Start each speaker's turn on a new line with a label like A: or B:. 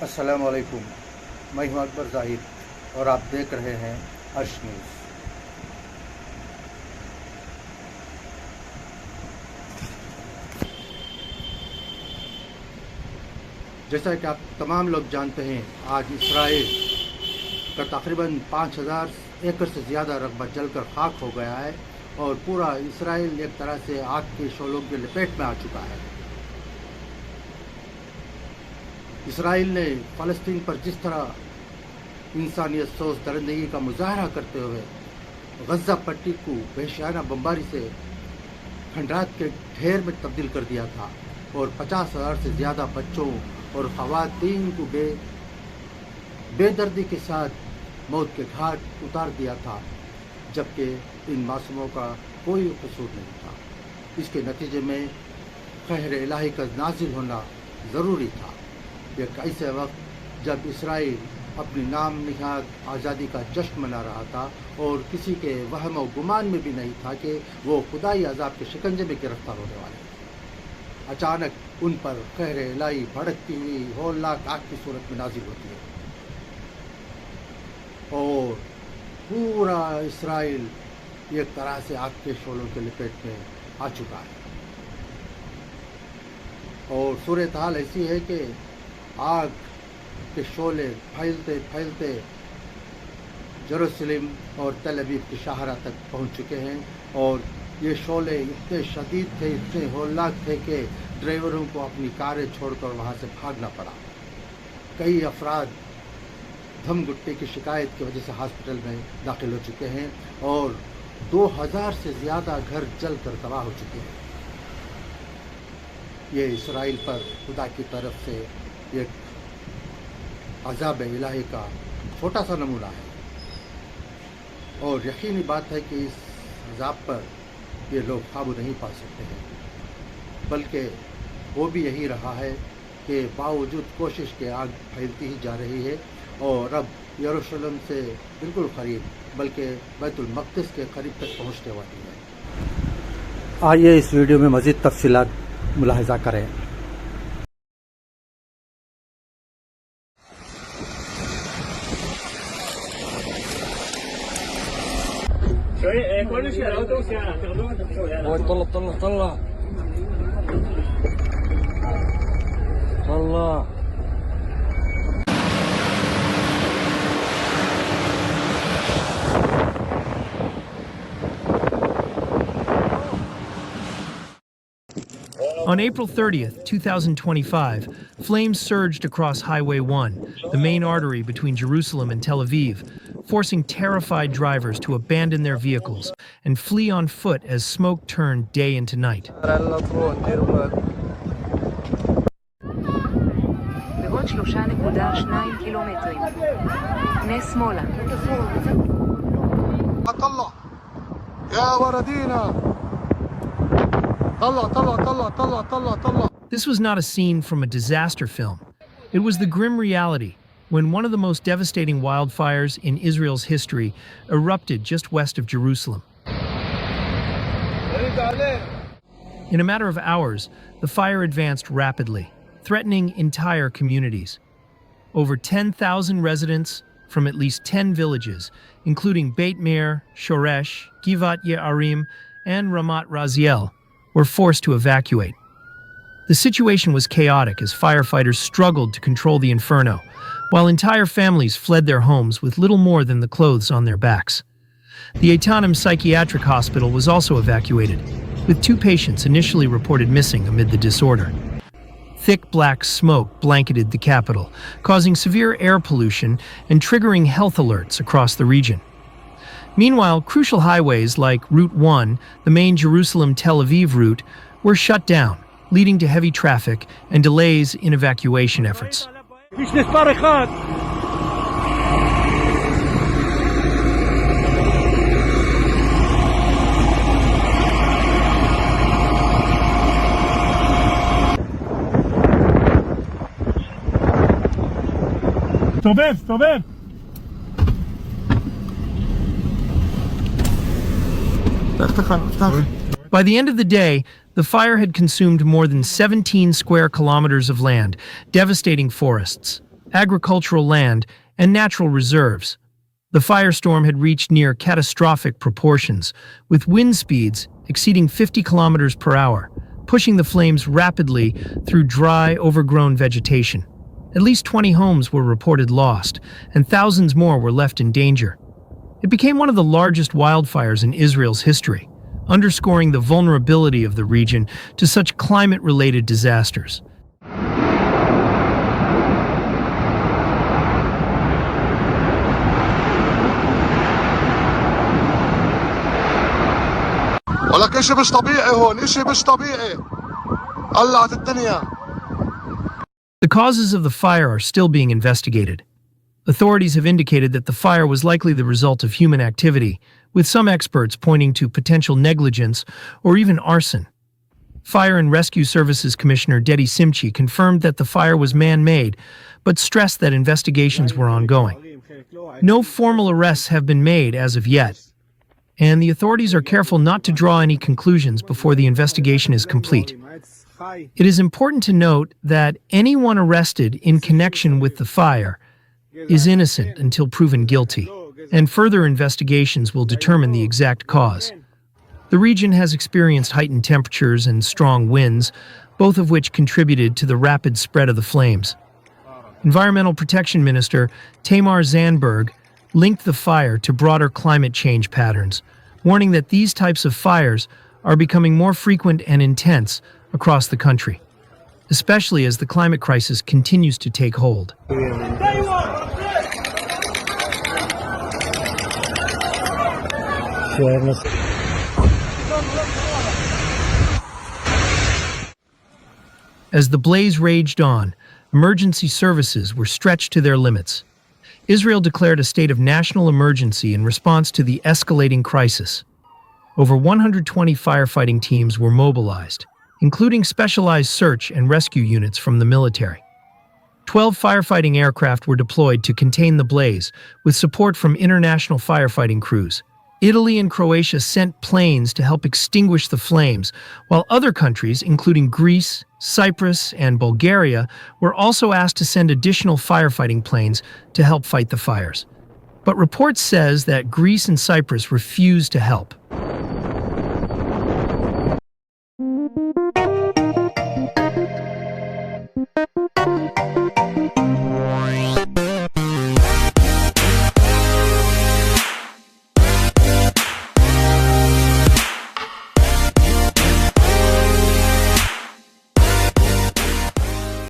A: السلام علیکم، میں ہوں اکبر ظاہر اور آپ دیکھ رہے ہیں عرش نیوز۔ جیسا کہ آپ تمام لوگ جانتے ہیں، آج اسرائیل کا تقریباً 5000 ایکڑ سے زیادہ رقبہ جل کر خاک ہو گیا ہے اور پورا اسرائیل ایک طرح سے آگ کے شعلوں کی لپیٹ میں آ چکا ہے۔ اسرائیل نے فلسطین پر جس طرح انسانیت سوز درندگی کا مظاہرہ کرتے ہوئے غزہ پٹی کو وحشیانہ بمباری سے کھنڈرات کے ڈھیر میں تبدیل کر دیا تھا اور 50,000 سے زیادہ بچوں اور خواتین کو بے دردی کے ساتھ موت کے گھاٹ اتار دیا تھا، جبکہ ان معصوموں کا کوئی قصور نہیں تھا۔ اس کے نتیجے میں قہر الہی کا نازل ہونا ضروری تھا۔ ایک ایسے وقت جب اسرائیل اپنی نام نہاد آزادی کا جشن منا رہا تھا اور کسی کے وہم و گمان میں بھی نہیں تھا کہ وہ خدائی عذاب کے شکنجے میں گرفتار ہونے والے، اچانک ان پر قہر الہی بھڑکتی ہوئی ہولناک آگ کی صورت میں نازل ہوتی ہے اور پورا اسرائیل ایک طرح سے آگ کے شعلوں کے لپیٹ میں آ چکا ہے اور صورتحال ایسی ہے کہ آگ کے شعلے پھیلتے پھیلتے یروشلم اور تل ابیب کی شاہراہ تک پہنچ چکے ہیں اور یہ شعلے اتنے شدید تھے، اتنے ہولناک تھے کہ ڈرائیوروں کو اپنی کاریں چھوڑ کر وہاں سے بھاگنا پڑا۔ کئی افراد دھم گھٹنے کی شکایت کی وجہ سے ہاسپٹل میں داخل ہو چکے ہیں اور 2000 سے زیادہ گھر جل کر تباہ ہو چکے ہیں۔ یہ اسرائیل پر خدا کی طرف سے ایک عذاب الہی کا چھوٹا سا نمونہ ہے اور یقینی بات ہے کہ اس عذاب پر یہ لوگ قابو نہیں پا سکتے ہیں، بلکہ وہ بھی یہی رہا ہے کہ باوجود کوشش کے آگ پھیلتی ہی جا رہی ہے اور اب یروشلم سے بالکل قریب بلکہ بیت المقدس کے قریب تک پہنچنے والی ہے۔ آئیے اس ویڈیو میں مزید تفصیلات ملاحظہ کریں۔
B: طلع
C: On April 30th, 2025, flames surged across Highway 1, the main artery between Jerusalem and Tel Aviv, forcing terrified drivers to abandon their vehicles and flee on foot as smoke turned day into night.
D: בעוד 3.2 קילומטרים. פנה שמאלה.
B: طلع يا وردينا طلع طلع طلع طلع طلع طلع.
C: This was not a scene from a disaster film. It was the grim reality when one of the most devastating wildfires in Israel's history erupted just west of Jerusalem. In a matter of hours, the fire advanced rapidly, threatening entire communities. Over 10,000 residents from at least 10 villages, including Beit Meir, Shoresh, Givat Ye'arim, and Ramat Raziel, were forced to evacuate. The situation was chaotic as firefighters struggled to control the inferno, while entire families fled their homes with little more than the clothes on their backs. The Eitanim Psychiatric Hospital was also evacuated, with 2 patients initially reported missing amid the disorder. Thick black smoke blanketed the capital, causing severe air pollution and triggering health alerts across the region. Meanwhile, crucial highways like Route 1, the main Jerusalem-Tel Aviv route, were shut down, leading to heavy traffic and delays in evacuation efforts.
E: סובב.
C: By the end of the day, the fire had consumed more than 17 square kilometers of land, devastating forests, agricultural land, and natural reserves. The firestorm had reached near catastrophic proportions, with wind speeds exceeding 50 kilometers per hour, pushing the flames rapidly through dry, overgrown vegetation. At least 20 homes were reported lost, and thousands more were left in danger. It became one of the largest wildfires in Israel's history, underscoring the vulnerability of the region to such climate-related disasters.
B: ولك اشي مش طبيعي هون، اشي مش طبيعي. قلعت الدنيا.
C: The causes of the fire are still being investigated. Authorities have indicated that the fire was likely the result of human activity, with some experts pointing to potential negligence or even arson. Fire and Rescue Services Commissioner Dedi Simchi confirmed that the fire was man-made, but stressed that investigations were ongoing. No formal arrests have been made as of yet, and the authorities are careful not to draw any conclusions before the investigation is complete. It is important to note that anyone arrested in connection with the fire is innocent until proven guilty, and further investigations will determine the exact cause. The region has experienced heightened temperatures and strong winds, both of which contributed to the rapid spread of the flames. Environmental Protection Minister Tamar Zandberg linked the fire to broader climate change patterns, warning that these types of fires are becoming more frequent and intense across the country, especially as the climate crisis continues to take hold. As the blaze raged on, emergency services were stretched to their limits. Israel declared a state of national emergency in response to the escalating crisis. Over 120 firefighting teams were mobilized, including specialized search and rescue units from the military. 12 firefighting aircraft were deployed to contain the blaze, with support from international firefighting crews. Italy and Croatia sent planes to help extinguish the flames, while other countries, including Greece, Cyprus, and Bulgaria, were also asked to send additional firefighting planes to help fight the fires. But reports says that Greece and Cyprus refused to help,